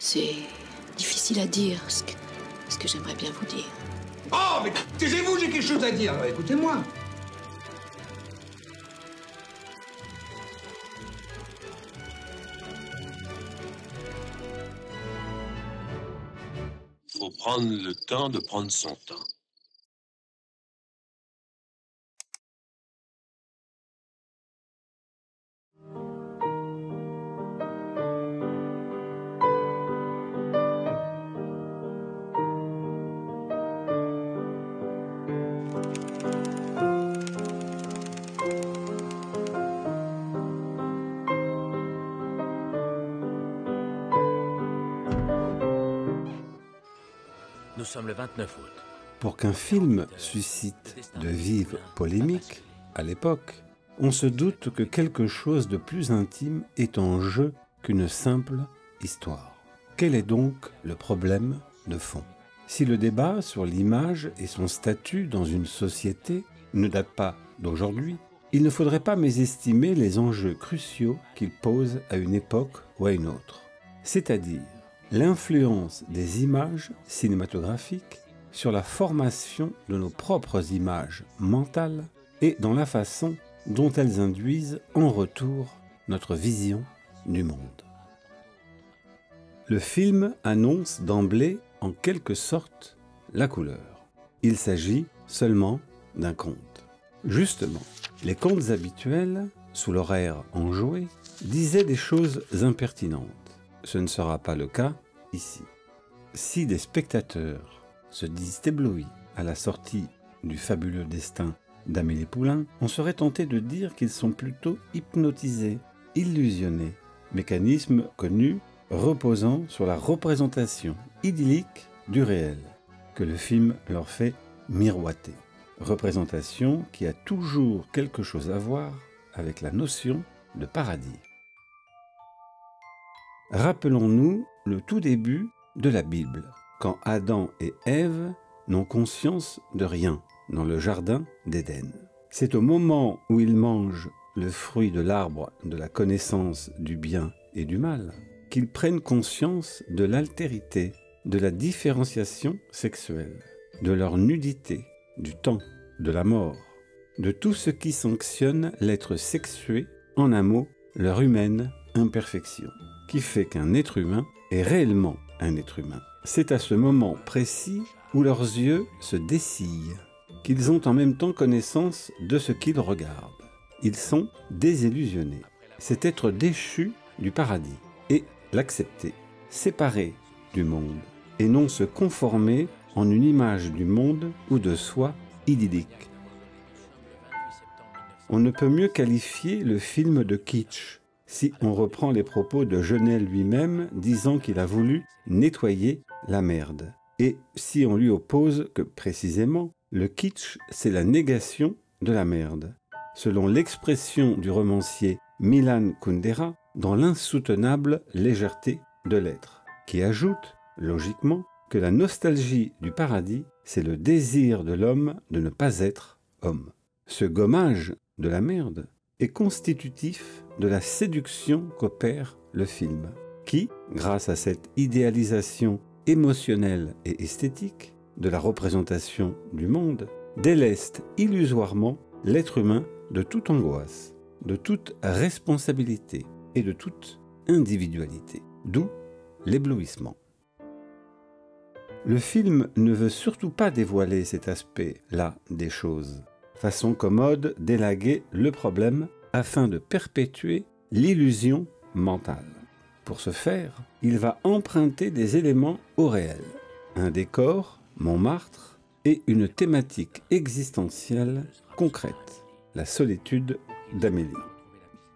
C'est difficile à dire ce que j'aimerais bien vous dire. Oh, mais taisez-vous, j'ai quelque chose à dire. Écoutez-moi. Faut prendre le temps de prendre son temps. Nous sommes le 29 août. Pour qu'un film suscite de vives polémiques, à l'époque, on se doute que quelque chose de plus intime est en jeu qu'une simple histoire. Quel est donc le problème de fond? Si le débat sur l'image et son statut dans une société ne date pas d'aujourd'hui, il ne faudrait pas mésestimer les enjeux cruciaux qu'il pose à une époque ou à une autre. C'est-à-dire l'influence des images cinématographiques sur la formation de nos propres images mentales et dans la façon dont elles induisent en retour notre vision du monde. Le film annonce d'emblée, en quelque sorte, la couleur. Il s'agit seulement d'un conte. Justement, les contes habituels, sous l'horaire enjoué, disaient des choses impertinentes. Ce ne sera pas le cas ici. Si des spectateurs se disent éblouis à la sortie du fabuleux destin d'Amélie Poulain, on serait tenté de dire qu'ils sont plutôt hypnotisés, illusionnés, mécanisme connu reposant sur la représentation idyllique du réel, que le film leur fait miroiter. Représentation qui a toujours quelque chose à voir avec la notion de paradis. Rappelons-nous le tout début de la Bible, quand Adam et Ève n'ont conscience de rien dans le jardin d'Éden. C'est au moment où ils mangent le fruit de l'arbre de la connaissance du bien et du mal qu'ils prennent conscience de l'altérité, de la différenciation sexuelle, de leur nudité, du temps, de la mort, de tout ce qui sanctionne l'être sexué, en un mot, leur humaine imperfection, qui fait qu'un être humain est réellement un être humain. C'est à ce moment précis où leurs yeux se dessillent, qu'ils ont en même temps connaissance de ce qu'ils regardent. Ils sont désillusionnés. C'est être déchus du paradis et l'accepter, séparé du monde, et non se conformer en une image du monde ou de soi idyllique. On ne peut mieux qualifier le film de kitsch si on reprend les propos de Genet lui-même disant qu'il a voulu nettoyer la merde. Et si on lui oppose que, précisément, le kitsch, c'est la négation de la merde, selon l'expression du romancier Milan Kundera dans l'insoutenable légèreté de l'être, qui ajoute, logiquement, que la nostalgie du paradis, c'est le désir de l'homme de ne pas être homme. Ce gommage de la merde est constitutif de la séduction qu'opère le film, qui, grâce à cette idéalisation émotionnelle et esthétique de la représentation du monde, déleste illusoirement l'être humain de toute angoisse, de toute responsabilité et de toute individualité, d'où l'éblouissement. Le film ne veut surtout pas dévoiler cet aspect-là des choses, façon commode d'élaguer le problème afin de perpétuer l'illusion mentale. Pour ce faire, il va emprunter des éléments au réel, un décor, Montmartre, et une thématique existentielle concrète, la solitude d'Amélie.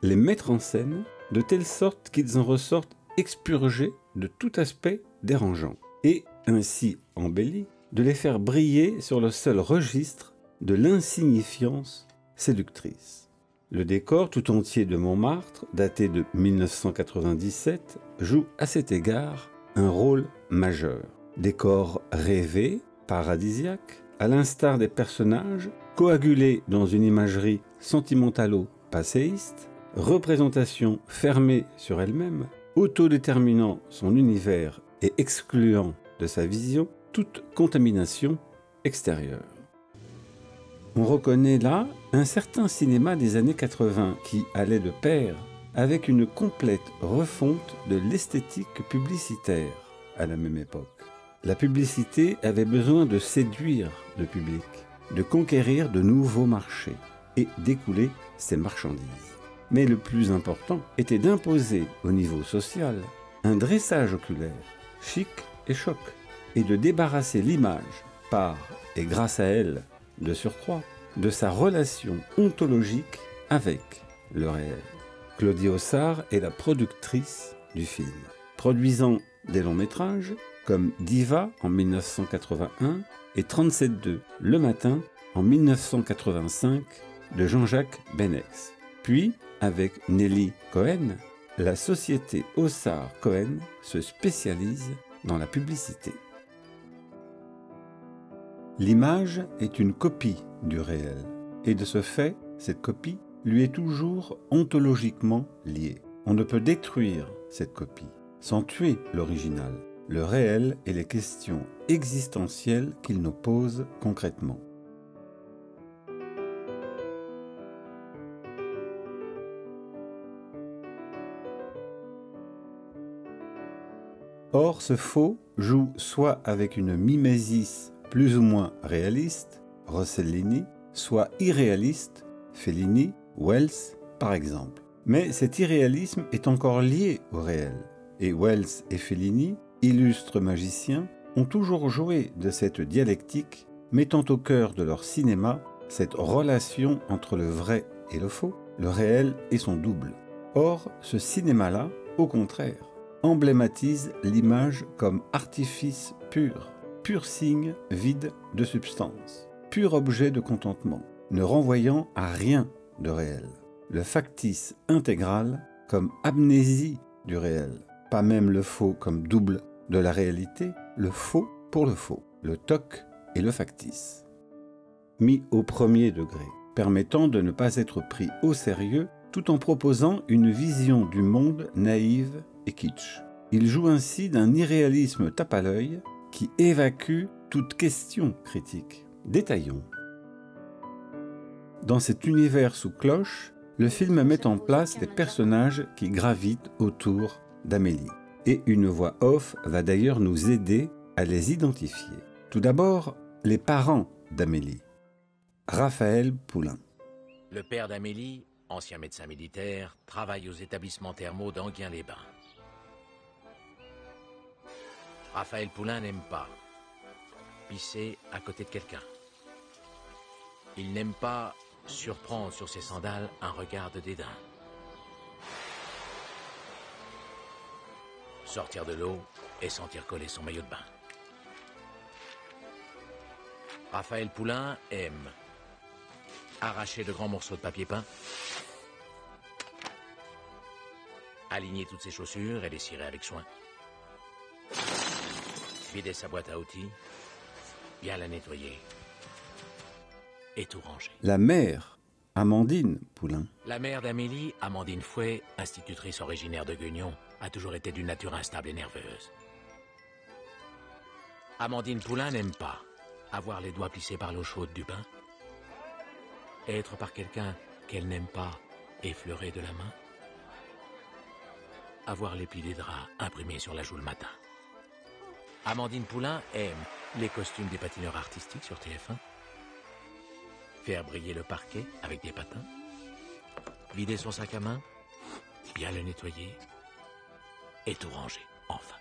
Les mettre en scène de telle sorte qu'ils en ressortent expurgés de tout aspect dérangeant, et ainsi embellis de les faire briller sur le seul registre de l'insignifiance séductrice. Le décor tout entier de Montmartre, daté de 1997, joue à cet égard un rôle majeur. Décor rêvé, paradisiaque, à l'instar des personnages, coagulés dans une imagerie sentimentalo-passéiste, représentation fermée sur elle-même, autodéterminant son univers et excluant de sa vision toute contamination extérieure. On reconnaît là un certain cinéma des années 80 qui allait de pair avec une complète refonte de l'esthétique publicitaire à la même époque. La publicité avait besoin de séduire le public, de conquérir de nouveaux marchés et d'écouler ses marchandises. Mais le plus important était d'imposer au niveau social un dressage oculaire, chic et choc, et de débarrasser l'image, par et grâce à elle, de surcroît, de sa relation ontologique avec le réel. Claudie Hossart est la productrice du film, produisant des longs métrages comme Diva en 1981 et 37.2 Le Matin en 1985 de Jean-Jacques Benex. Puis, avec Nelly Cohen, la société Hossart-Cohen se spécialise dans la publicité. L'image est une copie du réel, et de ce fait, cette copie lui est toujours ontologiquement liée. On ne peut détruire cette copie sans tuer l'original, le réel et les questions existentielles qu'il nous pose concrètement. Or, ce faux joue soit avec une mimésis plus ou moins réaliste, Rossellini, soit irréaliste, Fellini, Wells, par exemple. Mais cet irréalisme est encore lié au réel, et Wells et Fellini, illustres magiciens, ont toujours joué de cette dialectique, mettant au cœur de leur cinéma cette relation entre le vrai et le faux, le réel et son double. Or, ce cinéma-là, au contraire, emblématise l'image comme artifice pur, pur signe vide de substance, pur objet de contentement, ne renvoyant à rien de réel. Le factice intégral comme amnésie du réel, pas même le faux comme double de la réalité, le faux pour le faux, le toc et le factice. Mis au premier degré, permettant de ne pas être pris au sérieux tout en proposant une vision du monde naïve et kitsch. Il joue ainsi d'un irréalisme tape à l'œil qui évacue toute question critique. Détaillons. Dans cet univers sous cloche, le film met en place les personnages qui gravitent autour d'Amélie. Et une voix off va d'ailleurs nous aider à les identifier. Tout d'abord, les parents d'Amélie. Raphaël Poulain. Le père d'Amélie, ancien médecin militaire, travaille aux établissements thermaux d'Enghien-les-Bains. Raphaël Poulain n'aime pas pisser à côté de quelqu'un. Il n'aime pas surprendre sur ses sandales un regard de dédain. Sortir de l'eau et sentir coller son maillot de bain. Raphaël Poulain aime arracher de grands morceaux de papier peint, aligner toutes ses chaussures et les cirer avec soin, vider sa boîte à outils, bien la nettoyer et tout ranger. La mère, Amandine Poulain. La mère d'Amélie, Amandine Fouet, institutrice originaire de Guignon, a toujours été d'une nature instable et nerveuse. Amandine Poulain n'aime pas avoir les doigts plissés par l'eau chaude du bain, être par quelqu'un qu'elle n'aime pas effleuré de la main, avoir les plis des draps imprimés sur la joue le matin. Amandine Poulain aime les costumes des patineurs artistiques sur TF1, faire briller le parquet avec des patins, vider son sac à main, bien le nettoyer et tout ranger, enfin.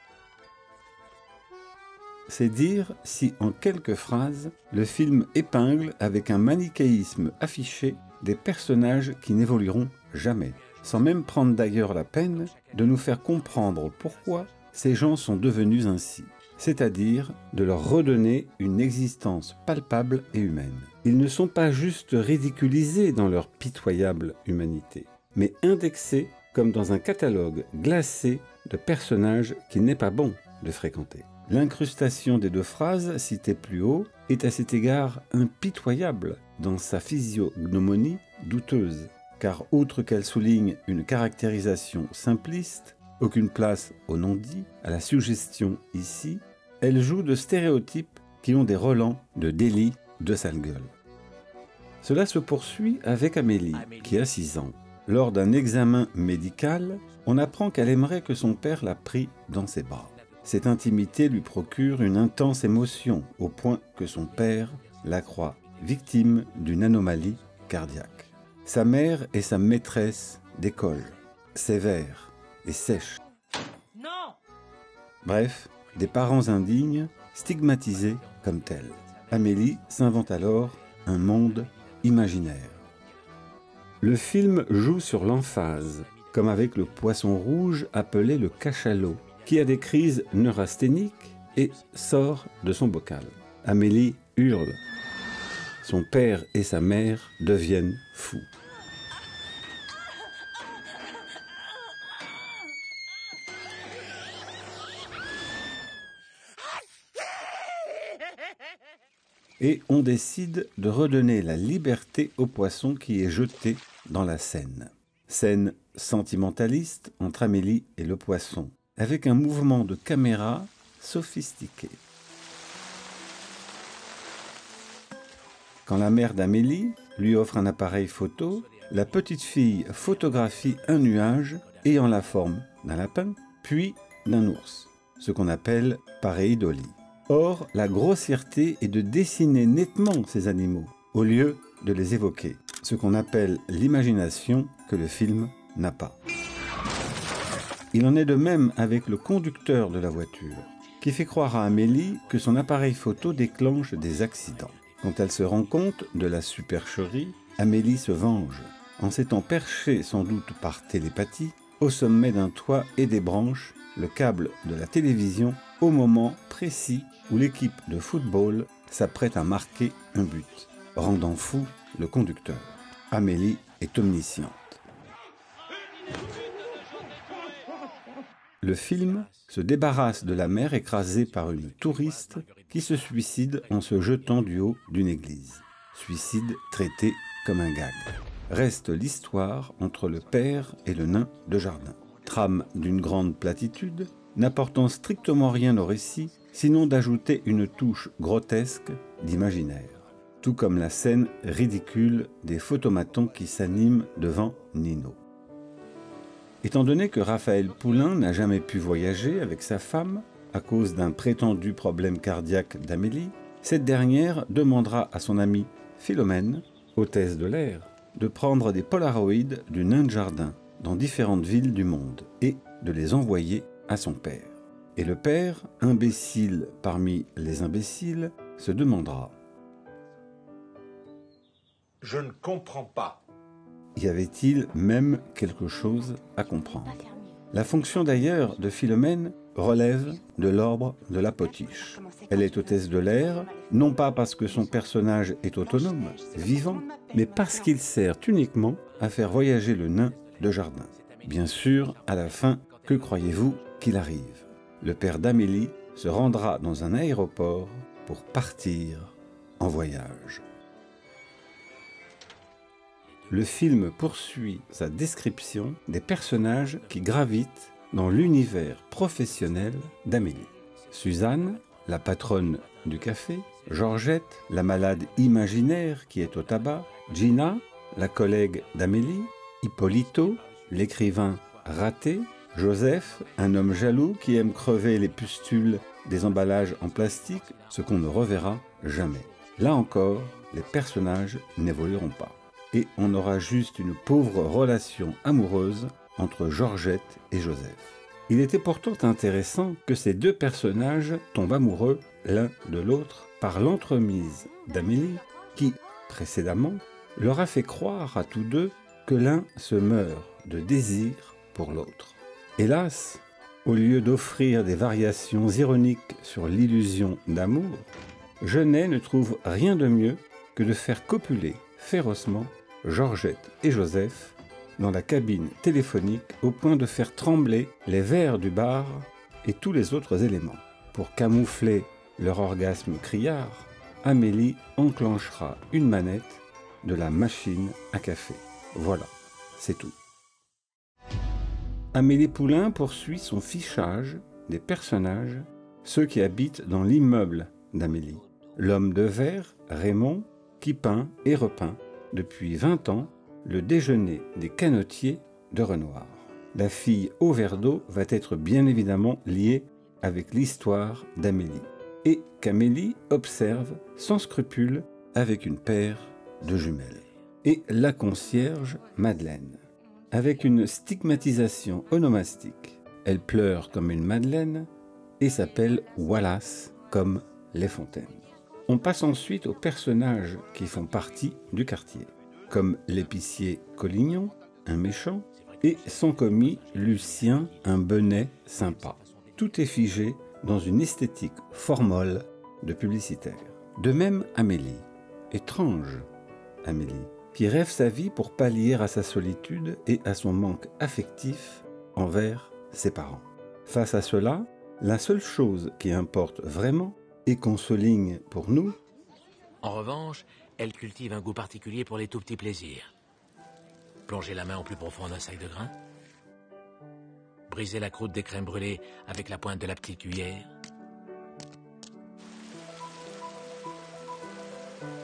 C'est dire si, en quelques phrases, le film épingle avec un manichéisme affiché des personnages qui n'évolueront jamais, sans même prendre d'ailleurs la peine de nous faire comprendre pourquoi ces gens sont devenus ainsi, c'est-à-dire de leur redonner une existence palpable et humaine. Ils ne sont pas juste ridiculisés dans leur pitoyable humanité, mais indexés comme dans un catalogue glacé de personnages qu'il n'est pas bon de fréquenter. L'incrustation des deux phrases citées plus haut est à cet égard impitoyable dans sa physiognomonie douteuse, car outre qu'elle souligne une caractérisation simpliste, Aucune place au non-dit, à la suggestion ici. Elle joue de stéréotypes qui ont des relents de délit, de sale gueule. Cela se poursuit avec Amélie, qui a 6 ans. Lors d'un examen médical, on apprend qu'elle aimerait que son père la prie dans ses bras. Cette intimité lui procure une intense émotion, au point que son père la croit victime d'une anomalie cardiaque. Sa mère est sa maîtresse d'école, sévère et sèche. Non! Bref, des parents indignes, stigmatisés comme tels. Amélie s'invente alors un monde imaginaire. Le film joue sur l'emphase, comme avec le poisson rouge appelé le cachalot, qui a des crises neurasthéniques et sort de son bocal. Amélie hurle. Son père et sa mère deviennent fous. Et on décide de redonner la liberté au poisson qui est jeté dans la Seine. Scène sentimentaliste entre Amélie et le poisson, avec un mouvement de caméra sophistiqué. Quand la mère d'Amélie lui offre un appareil photo, la petite fille photographie un nuage ayant la forme d'un lapin, puis d'un ours, ce qu'on appelle pareidolie. Or, la grossièreté est de dessiner nettement ces animaux, au lieu de les évoquer, ce qu'on appelle l'imagination que le film n'a pas. Il en est de même avec le conducteur de la voiture, qui fait croire à Amélie que son appareil photo déclenche des accidents. Quand elle se rend compte de la supercherie, Amélie se venge, en s'étant perchée sans doute par télépathie, au sommet d'un toit et des branches, le câble de la télévision, au moment précis où l'équipe de football s'apprête à marquer un but, rendant fou le conducteur. Amélie est omnisciente. Le film se débarrasse de la mère écrasée par une touriste qui se suicide en se jetant du haut d'une église. Suicide traité comme un gag. Reste l'histoire entre le père et le nain de jardin. Trame d'une grande platitude, n'apportant strictement rien au récit, sinon d'ajouter une touche grotesque d'imaginaire. Tout comme la scène ridicule des photomatons qui s'animent devant Nino. Étant donné que Raphaël Poulain n'a jamais pu voyager avec sa femme à cause d'un prétendu problème cardiaque d'Amélie, cette dernière demandera à son amie Philomène, hôtesse de l'air, de prendre des polaroïds du nain de jardin dans différentes villes du monde et de les envoyer à son père. Et le père, imbécile parmi les imbéciles, se demandera: Je ne comprends pas. y avait-il même quelque chose à comprendre? La fonction d'ailleurs de Philomène relève de l'ordre de la potiche. Elle est hôtesse de l'air, non pas parce que son personnage est autonome, vivant, mais parce qu'il sert uniquement à faire voyager le nain de jardin. Bien sûr, à la fin, que croyez-vous qu'il arrive? Le père d'Amélie se rendra dans un aéroport pour partir en voyage. Le film poursuit sa description des personnages qui gravitent dans l'univers professionnel d'Amélie. Suzanne, la patronne du café, Georgette, la malade imaginaire qui est au tabac, Gina, la collègue d'Amélie, Hippolito, l'écrivain raté, Joseph, un homme jaloux qui aime crever les pustules des emballages en plastique, ce qu'on ne reverra jamais. Là encore, les personnages n'évolueront pas. Et on aura juste une pauvre relation amoureuse entre Georgette et Joseph. Il était pourtant intéressant que ces deux personnages tombent amoureux l'un de l'autre par l'entremise d'Amélie qui, précédemment, leur a fait croire à tous deux que l'un se meurt de désir pour l'autre. Hélas, au lieu d'offrir des variations ironiques sur l'illusion d'amour, Genet ne trouve rien de mieux que de faire copuler férocement Georgette et Joseph dans la cabine téléphonique au point de faire trembler les verres du bar et tous les autres éléments. Pour camoufler leur orgasme criard, Amélie enclenchera une manette de la machine à café. Voilà, c'est tout. Amélie Poulain poursuit son fichage des personnages, ceux qui habitent dans l'immeuble d'Amélie. L'homme de verre, Raymond, qui peint et repeint, depuis 20 ans, le déjeuner des canotiers de Renoir. La fille au verre d'eau va être bien évidemment liée avec l'histoire d'Amélie, et qu'Amélie observe sans scrupule avec une paire de jumelles. Et la concierge Madeleine, avec une stigmatisation onomastique. Elle pleure comme une Madeleine et s'appelle Wallace comme Les Fontaines. On passe ensuite aux personnages qui font partie du quartier, comme l'épicier Collignon, un méchant, et son commis Lucien, un benet sympa. Tout est figé dans une esthétique formole de publicitaire. De même Amélie, étrange Amélie, qui rêve sa vie pour pallier à sa solitude et à son manque affectif envers ses parents. Face à cela, la seule chose qui importe vraiment et qu'on souligne pour nous. En revanche, elle cultive un goût particulier pour les tout petits plaisirs. Plonger la main au plus profond d'un sac de grains, briser la croûte des crèmes brûlées avec la pointe de la petite cuillère,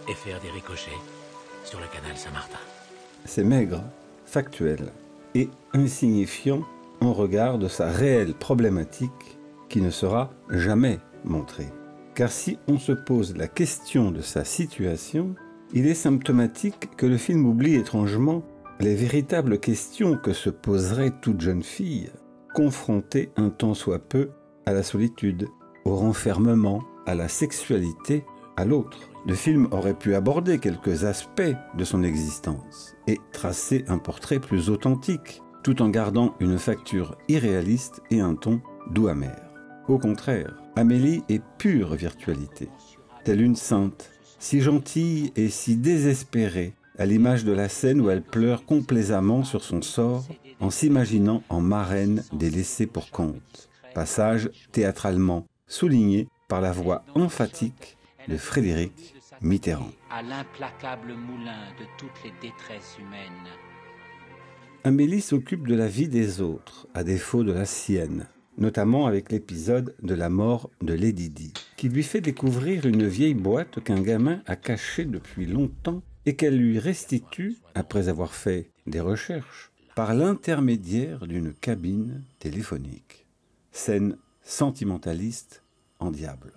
et faire des ricochets sur le canal Saint-Martin. C'est maigre, factuel et insignifiant en regard de sa réelle problématique qui ne sera jamais montrée. Car si on se pose la question de sa situation, il est symptomatique que le film oublie étrangement les véritables questions que se poserait toute jeune fille, confrontée un tant soit peu à la solitude, au renfermement, à la sexualité, à l'autre. Le film aurait pu aborder quelques aspects de son existence et tracer un portrait plus authentique, tout en gardant une facture irréaliste et un ton doux amer. Au contraire, Amélie est pure virtualité, telle une sainte, si gentille et si désespérée, à l'image de la scène où elle pleure complaisamment sur son sort en s'imaginant en marraine des laissés pour compte. Passage théâtralement souligné par la voix emphatique de Frédéric Mitterrand. À l'implacable moulin de toutes les détresses humaines. Amélie s'occupe de la vie des autres, à défaut de la sienne, notamment avec l'épisode de la mort de Lady Di, qui lui fait découvrir une vieille boîte qu'un gamin a cachée depuis longtemps et qu'elle lui restitue, après avoir fait des recherches, par l'intermédiaire d'une cabine téléphonique. Scène sentimentaliste en diable.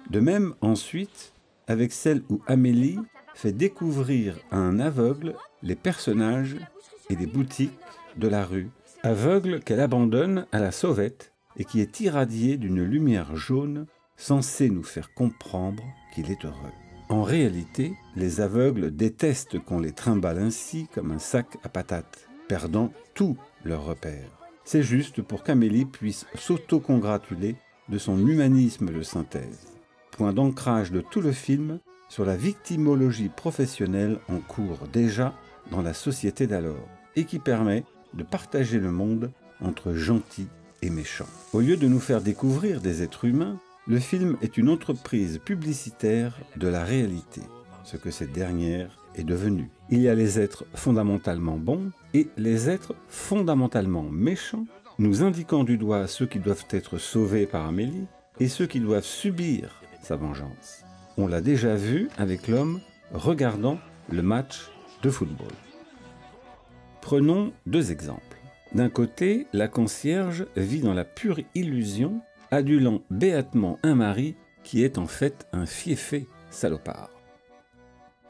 De même ensuite, avec celle où Amélie fait découvrir à un aveugle les personnages et les boutiques de la rue, aveugle qu'elle abandonne à la sauvette et qui est irradié d'une lumière jaune censée nous faire comprendre qu'il est heureux. En réalité, les aveugles détestent qu'on les trimballe ainsi comme un sac à patates, perdant tous leurs repères. C'est juste pour qu'Amélie puisse s'auto-congratuler de son humanisme de synthèse. Point d'ancrage de tout le film sur la victimologie professionnelle en cours déjà dans la société d'alors et qui permet de partager le monde entre gentils et méchants. Au lieu de nous faire découvrir des êtres humains, le film est une entreprise publicitaire de la réalité, ce que cette dernière est devenue. Il y a les êtres fondamentalement bons et les êtres fondamentalement méchants, nous indiquant du doigt ceux qui doivent être sauvés par Amélie et ceux qui doivent subir sa vengeance. On l'a déjà vu avec l'homme regardant le match de football. Prenons 2 exemples. D'un côté, la concierge vit dans la pure illusion, adulant béatement un mari qui est en fait un fieffé salopard.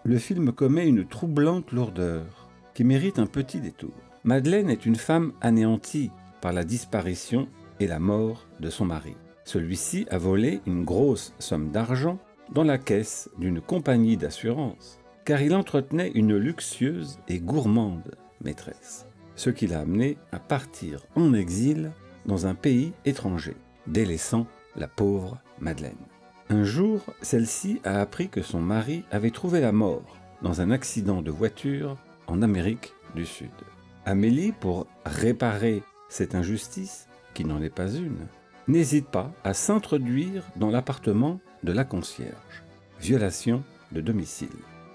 Le film commet une troublante lourdeur qui mérite un petit détour. Madeleine est une femme anéantie par la disparition et la mort de son mari. Celui-ci a volé une grosse somme d'argent dans la caisse d'une compagnie d'assurance, car il entretenait une luxueuse et gourmande maîtresse, ce qui l'a amené à partir en exil dans un pays étranger, délaissant la pauvre Madeleine. Un jour, celle-ci a appris que son mari avait trouvé la mort dans un accident de voiture en Amérique du Sud. Amélie, pour réparer cette injustice, qui n'en est pas une, n'hésite pas à s'introduire dans l'appartement de la concierge. Violation de domicile.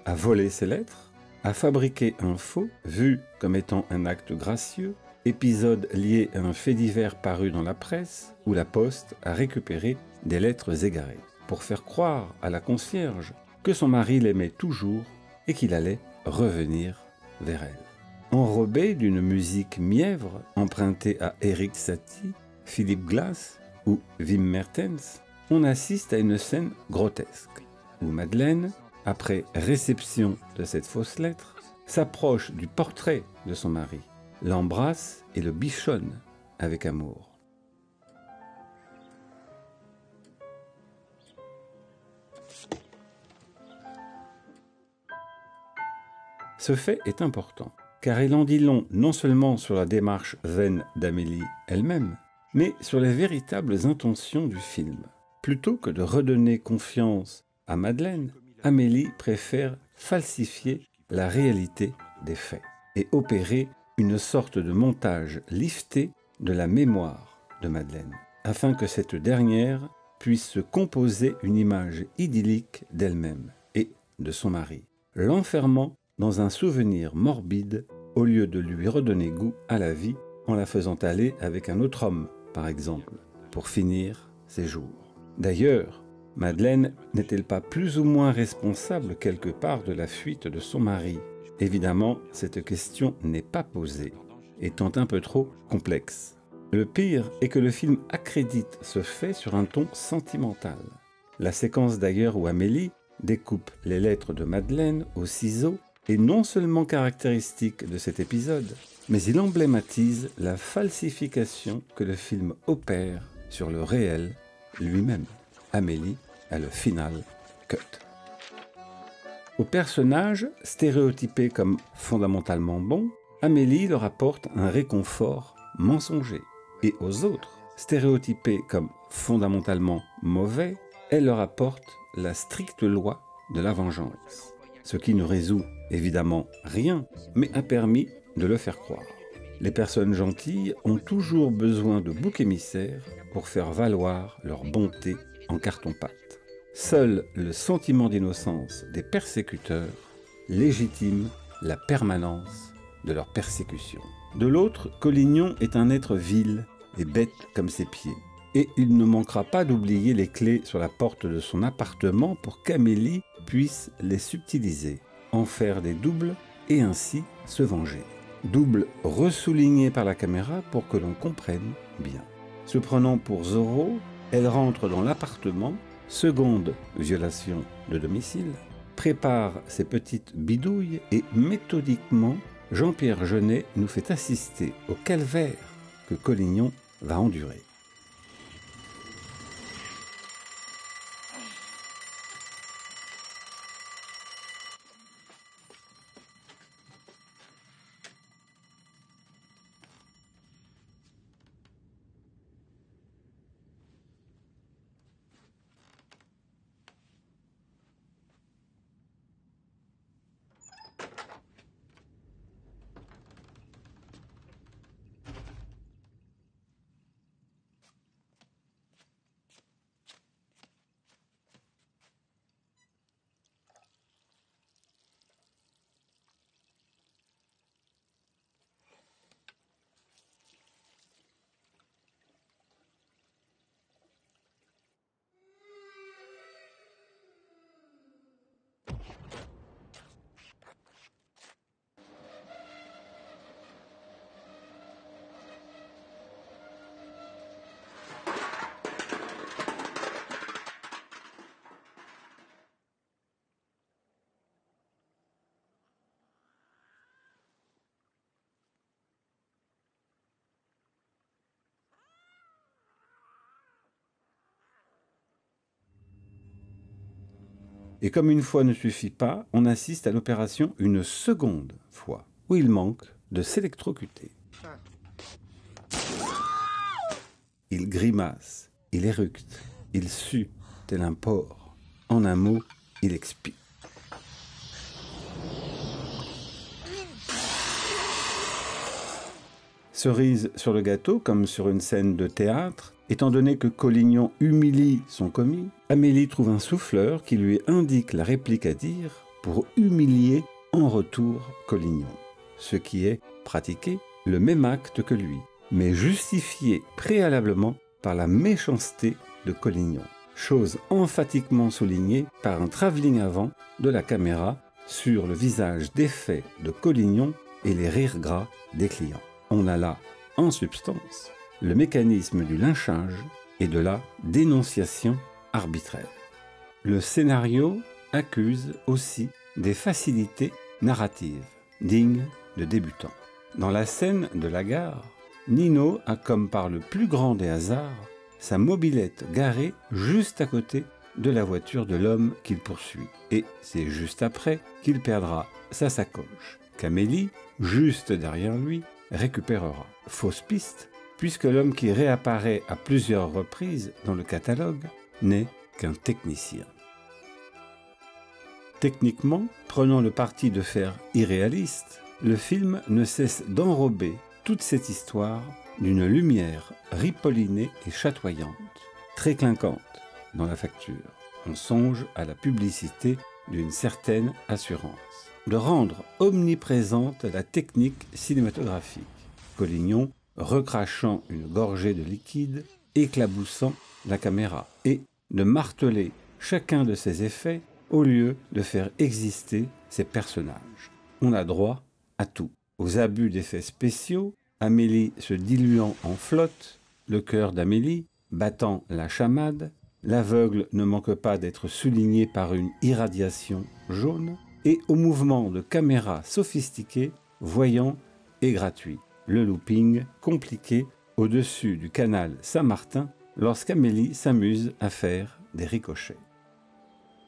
À voler ses lettres, à fabriquer un faux, vu comme étant un acte gracieux, épisode lié à un fait divers paru dans la presse, où la Poste a récupéré des lettres égarées, pour faire croire à la concierge que son mari l'aimait toujours et qu'il allait revenir vers elle. Enrobé d'une musique mièvre empruntée à Erik Satie, Philip Glass ou Wim Mertens, on assiste à une scène grotesque, où Madeleine, après réception de cette fausse lettre, s'approche du portrait de son mari, l'embrasse et le bichonne avec amour. Ce fait est important, car il en dit long non seulement sur la démarche vaine d'Amélie elle-même, mais sur les véritables intentions du film. Plutôt que de redonner confiance à Madeleine, Amélie préfère falsifier la réalité des faits et opérer une sorte de montage lifté de la mémoire de Madeleine, afin que cette dernière puisse se composer une image idyllique d'elle-même et de son mari, l'enfermant dans un souvenir morbide au lieu de lui redonner goût à la vie en la faisant aller avec un autre homme, par exemple, pour finir ses jours. D'ailleurs, Madeleine n'est-elle pas plus ou moins responsable quelque part de la fuite de son mari? Évidemment, cette question n'est pas posée, étant un peu trop complexe. Le pire est que le film accrédite ce fait sur un ton sentimental. La séquence d'ailleurs où Amélie découpe les lettres de Madeleine au ciseau est non seulement caractéristique de cet épisode, mais il emblématise la falsification que le film opère sur le réel lui-même. Amélie a le final cut. Aux personnages stéréotypés comme fondamentalement bons, Amélie leur apporte un réconfort mensonger. Et aux autres, stéréotypés comme fondamentalement mauvais, elle leur apporte la stricte loi de la vengeance. Ce qui ne résout évidemment rien, mais a permis de le faire croire. Les personnes gentilles ont toujours besoin de boucs émissaires pour faire valoir leur bonté en carton-pâte. Seul le sentiment d'innocence des persécuteurs légitime la permanence de leur persécution. De l'autre, Collignon est un être vil et bête comme ses pieds. Et il ne manquera pas d'oublier les clés sur la porte de son appartement pour qu'Amélie puisse les subtiliser, en faire des doubles et ainsi se venger. Double ressouligné par la caméra pour que l'on comprenne bien. Se prenant pour Zorro, elle rentre dans l'appartement, seconde violation de domicile, prépare ses petites bidouilles et méthodiquement, Jean-Pierre Jeunet nous fait assister au calvaire que Collignon va endurer. Et comme une fois ne suffit pas, on assiste à l'opération une seconde fois, où il manque de s'électrocuter. Il grimace, il éructe, il sue, tel un porc. En un mot, il expie. Cerise sur le gâteau, comme sur une scène de théâtre, étant donné que Collignon humilie son commis, Amélie trouve un souffleur qui lui indique la réplique à dire pour humilier en retour Collignon, ce qui est pratiquer le même acte que lui, mais justifié préalablement par la méchanceté de Collignon, chose emphatiquement soulignée par un travelling avant de la caméra sur le visage défait de Collignon et les rires gras des clients. On a là, en substance, le mécanisme du lynchage et de la dénonciation arbitraire. Le scénario accuse aussi des facilités narratives, dignes de débutants. Dans la scène de la gare, Nino a, comme par le plus grand des hasards, sa mobilette garée juste à côté de la voiture de l'homme qu'il poursuit. Et c'est juste après qu'il perdra sa sacoche, qu'Amélie, juste derrière lui, récupérera. Fausse piste, puisque l'homme qui réapparaît à plusieurs reprises dans le catalogue n'est qu'un technicien. Techniquement, prenant le parti de faire irréaliste, le film ne cesse d'enrober toute cette histoire d'une lumière ripollinée et chatoyante, très clinquante dans la facture. On songe à la publicité d'une certaine assurance. De rendre omniprésente la technique cinématographique. Collignon recrachant une gorgée de liquide, éclaboussant la caméra, et de marteler chacun de ces effets au lieu de faire exister ces personnages. On a droit à tout. Aux abus d'effets spéciaux, Amélie se diluant en flotte, le cœur d'Amélie battant la chamade, l'aveugle ne manque pas d'être souligné par une irradiation jaune, et au mouvement de caméra sophistiqué, voyant et gratuit. Le looping compliqué au-dessus du canal Saint-Martin lorsqu'Amélie s'amuse à faire des ricochets.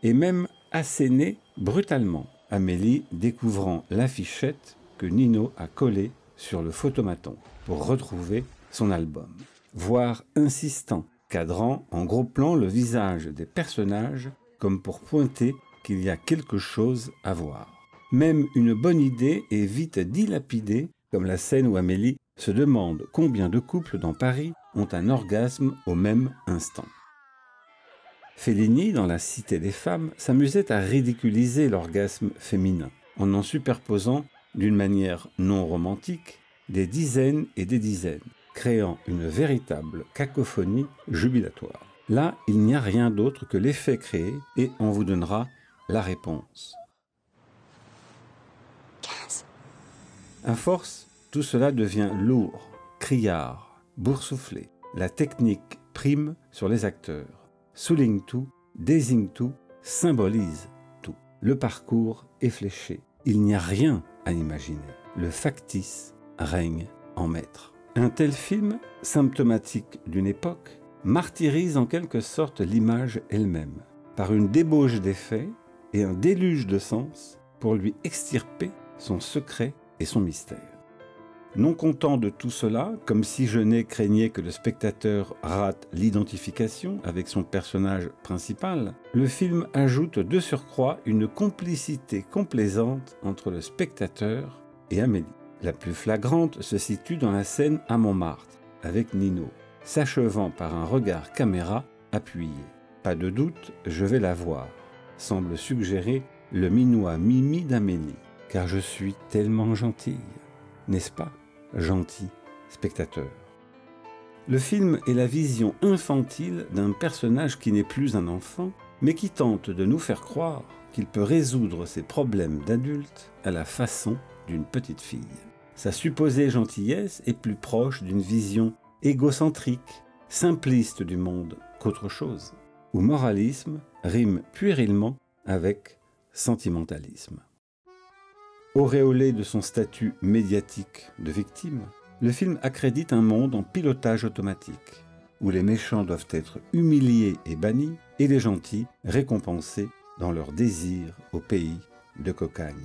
Et même asséné brutalement, Amélie découvrant l'affichette que Nino a collée sur le photomaton pour retrouver son album. Voire insistant, cadrant en gros plan le visage des personnages comme pour pointer qu'il y a quelque chose à voir. Même une bonne idée est vite dilapidée, comme la scène où Amélie se demande combien de couples dans Paris ont un orgasme au même instant. Fellini, dans La Cité des femmes, s'amusait à ridiculiser l'orgasme féminin, en superposant, d'une manière non romantique, des dizaines et des dizaines, créant une véritable cacophonie jubilatoire. Là, il n'y a rien d'autre que l'effet créé, et on vous donnera la réponse. 15. À force, tout cela devient lourd, criard, boursouflé. La technique prime sur les acteurs, souligne tout, désigne tout, symbolise tout. Le parcours est fléché. Il n'y a rien à imaginer. Le factice règne en maître. Un tel film, symptomatique d'une époque, martyrise en quelque sorte l'image elle-même, par une débauche d'effets et un déluge de sens pour lui extirper son secret et son mystère. Non content de tout cela, comme si Jeunet craignait que le spectateur rate l'identification avec son personnage principal, le film ajoute de surcroît une complicité complaisante entre le spectateur et Amélie. La plus flagrante se situe dans la scène à Montmartre, avec Nino, s'achevant par un regard caméra appuyé. Pas de doute, je vais la voir, semble suggérer le minois Mimi d'Amélie, car je suis tellement gentille, n'est-ce pas, gentil spectateur? Le film est la vision infantile d'un personnage qui n'est plus un enfant, mais qui tente de nous faire croire qu'il peut résoudre ses problèmes d'adulte à la façon d'une petite fille. Sa supposée gentillesse est plus proche d'une vision égocentrique, simpliste du monde qu'autre chose, où moralisme rime puérilement avec sentimentalisme. Auréolé de son statut médiatique de victime, le film accrédite un monde en pilotage automatique, où les méchants doivent être humiliés et bannis, et les gentils récompensés dans leur désir au pays de cocagne.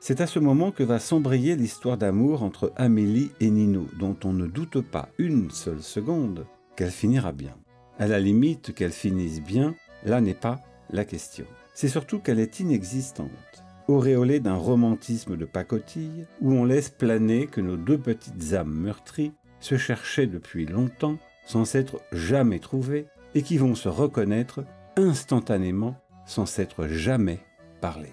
C'est à ce moment que va s'embrayer l'histoire d'amour entre Amélie et Nino, dont on ne doute pas une seule seconde qu'elle finira bien. À la limite qu'elle finisse bien, là n'est pas la question. C'est surtout qu'elle est inexistante, auréolée d'un romantisme de pacotille, où on laisse planer que nos deux petites âmes meurtries se cherchaient depuis longtemps, sans s'être jamais trouvées, et qui vont se reconnaître instantanément, sans s'être jamais parlé.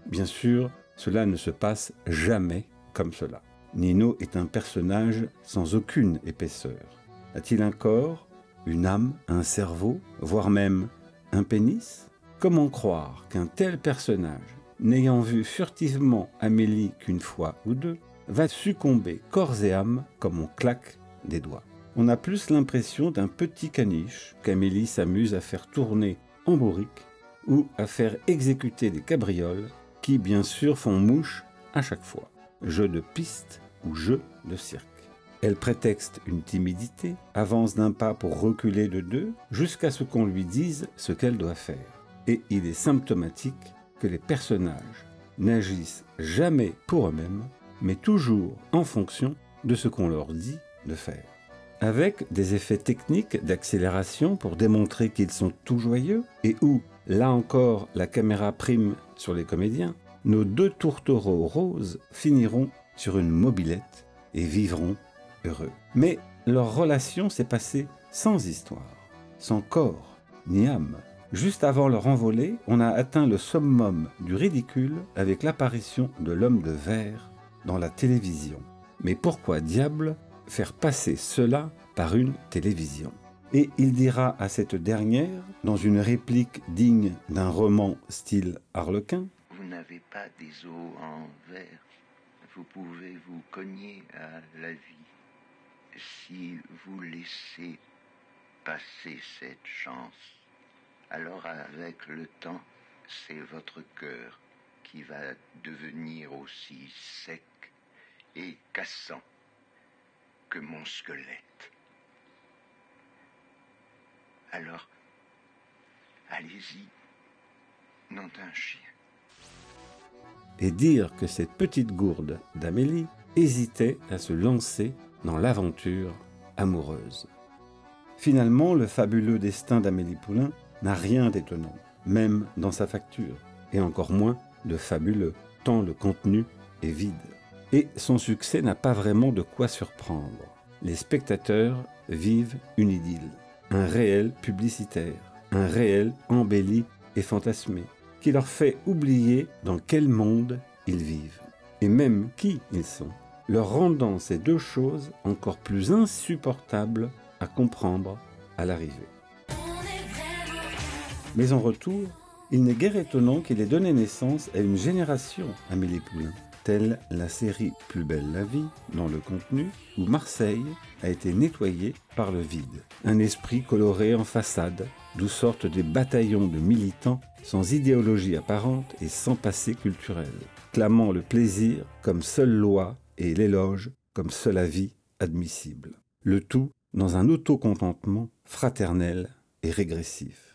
Bien sûr, Cela ne se passe jamais comme cela. Nino est un personnage sans aucune épaisseur. A-t-il un corps, une âme, un cerveau, voire même un pénis? Comment croire qu'un tel personnage, n'ayant vu furtivement Amélie qu'une fois ou deux, va succomber corps et âme comme on claque des doigts? On a plus l'impression d'un petit caniche qu'Amélie s'amuse à faire tourner en bourrique ou à faire exécuter des cabrioles qui, bien sûr, font mouche à chaque fois. Jeu de piste ou jeu de cirque. Elle prétexte une timidité, avance d'un pas pour reculer de deux, jusqu'à ce qu'on lui dise ce qu'elle doit faire. Et il est symptomatique que les personnages n'agissent jamais pour eux-mêmes, mais toujours en fonction de ce qu'on leur dit de faire. Avec des effets techniques d'accélération pour démontrer qu'ils sont tout joyeux, et où, là encore, la caméra prime sur les comédiens, nos deux tourtereaux roses finiront sur une mobilette et vivront heureux. Mais leur relation s'est passée sans histoire, sans corps, ni âme. Juste avant leur envolée, on a atteint le summum du ridicule avec l'apparition de l'homme de verre dans la télévision. Mais pourquoi diable faire passer cela par une télévision? Et il dira à cette dernière, dans une réplique digne d'un roman style Harlequin: « Vous n'avez pas des os en verre, vous pouvez vous cogner à la vie. Si vous laissez passer cette chance, alors avec le temps, c'est votre cœur qui va devenir aussi sec et cassant que mon squelette. Alors, allez-y, nom d'un chien. » Et dire que cette petite gourde d'Amélie hésitait à se lancer dans l'aventure amoureuse. Finalement, le fabuleux destin d'Amélie Poulain n'a rien d'étonnant, même dans sa facture, et encore moins de fabuleux, tant le contenu est vide. Et son succès n'a pas vraiment de quoi surprendre. Les spectateurs vivent une idylle, un réel publicitaire, un réel embelli et fantasmé, qui leur fait oublier dans quel monde ils vivent, et même qui ils sont, leur rendant ces deux choses encore plus insupportables à comprendre à l'arrivée. Mais en retour, il n'est guère étonnant qu'il ait donné naissance à une génération Amélie Poulain, telle la série Plus belle la vie, dans le contenu, où Marseille a été nettoyée par le vide. Un esprit coloré en façade, d'où sortent des bataillons de militants sans idéologie apparente et sans passé culturel, clamant le plaisir comme seule loi et l'éloge comme seul avis admissible. Le tout dans un autocontentement fraternel et régressif.